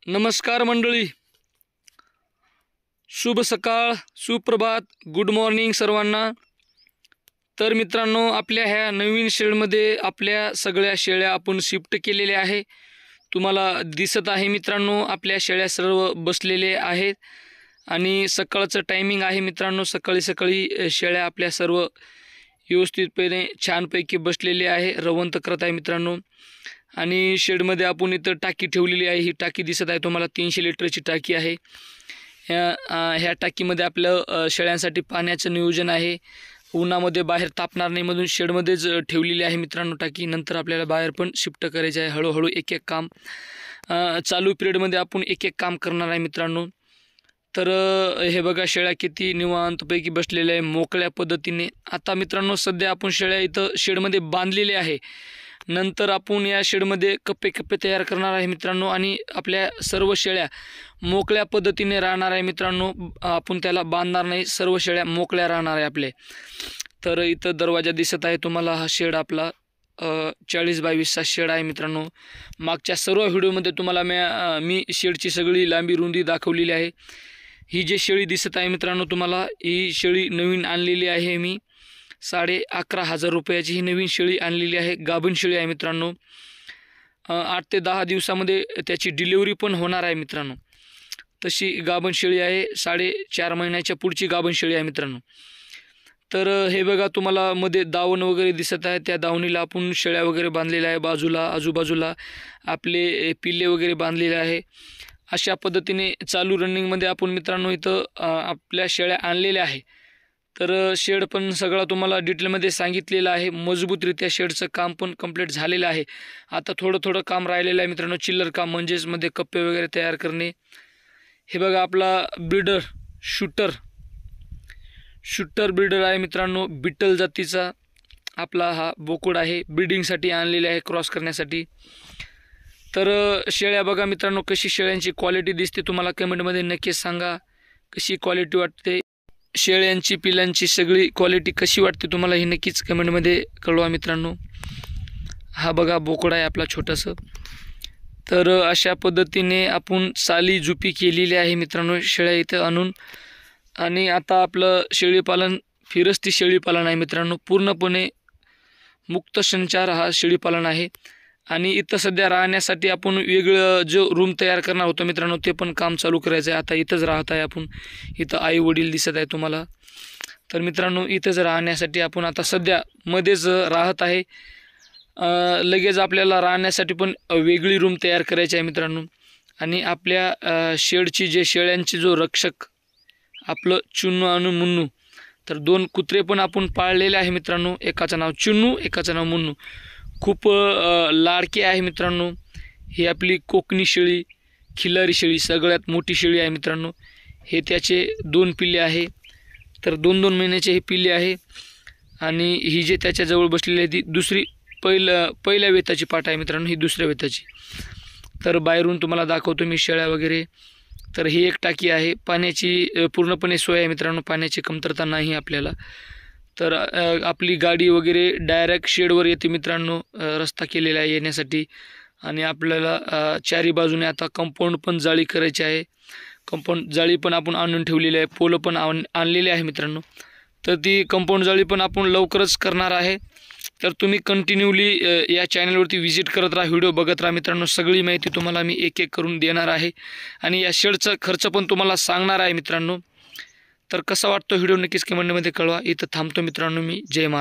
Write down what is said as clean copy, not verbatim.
नमस्कार मंडळी, शुभ सकाळ, सुप्रभात, गुड मॉर्निंग सर्वांना। तर मित्रांनो, आपल्या ह्या नवीन शेडमध्ये आपल्या सगळ्या शेळ्या आपण शिफ्ट केलेल्या आहे। तुम्हाला दिसत आहे मित्रांनो, आपल्या शेळ्या सर्व बसलेले आहेत आणि सकाळचं टायमिंग आहे मित्रांनो। सकाळी शेळ्या आपल्या सर्व व्यवस्थितपणे छानपैकी बसलेले आहे, रवंत करत आहे मित्रांनो। आणि शेडमध्ये आपण इथं टाकी ठेवलेली आहे। ही टाकी दिसत आहे तुम्हाला, 300 लिटरची टाकी आहे। ह्या टाकीमध्ये आपलं शेळ्यांसाठी पाण्याचं नियोजन आहे। उन्हामध्ये बाहेर तापणार नाही म्हणून शेडमध्येच ठेवलेली आहे मित्रांनो टाकी। नंतर आपल्याला बाहेर पण शिफ्ट करायचे आहे, हळूहळू एक एक काम। चालू पिरियडमध्ये आपण एक एक काम करणार आहे मित्रांनो। तर हे बघा, शेळ्या किती निवांतपैकी बसलेल्या आहे मोकळ्या पद्धतीने। आता मित्रांनो, सध्या आपण शेळ्या इथं शेडमध्ये बांधलेले आहे। नंतर आपण या शेडमध्ये कप्पे कप्पे तयार करणार आहे मित्रांनो आणि आपल्या सर्व शेळ्या मोकळ्या पद्धतीने राहणार आहे मित्रांनो। आपण त्याला बांधणार नाही, सर्व शेळ्या मोकळ्या राहणार आहे आपले। तर इथं दरवाजा दिसत आहे तुम्हाला, हा शेड आपला 40x20चा शेड आहे मित्रांनो। मागच्या सर्व व्हिडिओमध्ये तुम्हाला मी शेडची सगळी लांबी रुंदी दाखवलेली आहे। ही जी शेळी दिसत आहे मित्रांनो तुम्हाला, ही शेळी नवीन आणलेली आहे मी। 11,500 रुपयाची ही नवीन शेळी आणलेली आहे। गाभण शेळी आहे मित्रांनो। 8 ते 10 दिवसामध्ये त्याची डिलिव्हरी पण होणार आहे मित्रांनो। तशी गाभण शेळी आहे, 4.5 महिन्याच्या पुढची गाभण शेळी आहे मित्रांनो। तर हे बघा, तुम्हाला मध्ये दावण वगैरे दिसत आहे, त्या दावणीला आपण शेळ्या वगैरे बांधलेल्या आहे। आजूबाजूला आपले पिल्ले वगैरे बांधलेले आहे। अशा पद्धतीने चालू रनिंगमध्ये आपण मित्रांनो इथं आपल्या शेळ्या आणलेल्या आहे। तर शेड पण सगळा तुम्हाला डिटेलमध्ये सांगितलेलं आहे। मजबूतरित्या शेडचं काम पण कंप्लीट झालेलं आहे। आता थोडं काम राहिलेलं आहे मित्रांनो, चिल्लर काम, म्हणजेच मध्ये कप्पे वगैरे तयार करणे। हे बघा, आपला ब्रीडर शूटर ब्रीडर आहे मित्रांनो, बिटल जातीचा आपला हा बोकड आहे। ब्रीडिंगसाठी आणलेले आहे, क्रॉस करण्यासाठी। तर शेळ्या बघा मित्रांनो, कशी शेळ्यांची क्वालिटी दिसते तुम्हाला कमेंटमध्ये नक्कीच सांगा, कशी क्वालिटी वाटते शेळ्यांची, पिलांची सगळी क्वालिटी कशी वाटते तुम्हाला, ही नक्कीच कमेंटमध्ये कळवा मित्रांनो। हा बघा बोकड आहे आपला छोटंसं। तर अशा पद्धतीने आपण साली जुपी केलेली आहे मित्रांनो शेळ्या इथं आणून। आणि आता आपलं शेळीपालन फिरस्ती शेळीपालन आहे मित्रांनो, पूर्णपणे मुक्त संचार हा शेळीपालन आहे। आणि इथं सध्या राहण्यासाठी आपण वेगळं जो रूम तयार करणार होतो मित्रांनो, ते पण काम चालू करायचं आहे। आता इथंच राहत आहे आपण, इथं आई वडील दिसत आहे तुम्हाला। तर मित्रांनो, इथंच राहण्यासाठी आपण आता सध्या मध्येच राहत आहे। लगेच आपल्याला राहण्यासाठी पण वेगळी रूम तयार करायची आहे मित्रांनो। आणि आपल्या शेडची जे शेळ्यांची जो रक्षक आपलं चुन्नू आणि मुन्नू, तर 2 कुत्रे पण आपण पाळलेले आहे मित्रांनो। एकाचं नाव चुन्नू, एकाचं नाव मुन्नू। खूप लाडकी आहे मित्रांनो। ही आपली कोकणी शेळी, खिल्लारी शेळी, सगळ्यात मोठी शेळी आहे मित्रांनो। हे त्याचे 2 पिल्ले आहे, तर 2-2 महिन्याचे हे पिल्ले आहे। आणि ही जे त्याच्याजवळ बसलेली आहे ती पहिल्या वेताची पाट आहे मित्रांनो, ही दुसऱ्या वेताची। तर बाहेरून तुम्हाला दाखवतो मी शेळ्या वगैरे। तर ही एक टाकी आहे, पाण्याची पूर्णपणे सोय आहे मित्रांनो, पाण्याची कमतरता नाही आपल्याला। तर आपली गाडी वगैरे डायरेक्ट शेडवर येते मित्रांनो, रस्ता केलेला आहे येण्यासाठी। आणि आपल्याला चारी बाजूने आता कंपाऊंड पण जाळी करायची आहे। कंपाऊंड जाळी पण आपण आणून ठेवलेली आहे, पोलं पण आणलेले आहे मित्रांनो। तर ती कंपाऊंड जाळी पण आपण लवकरच करणार आहे। तर तुम्ही कंटिन्यूली या चॅनलवरती व्हिजिट करत राहा, व्हिडिओ बघत राहा मित्रांनो। सगळी माहिती तुम्हाला मी एक एक करून देणार आहे आणि या शेडचा खर्च पण तुम्हाला सांगणार आहे मित्रांनो। तर कसा वाटतो व्हिडिओ नक्कीच कमेंटमध्ये कळवा। इथं थांबतो मित्रांनो मी। जय महाराज।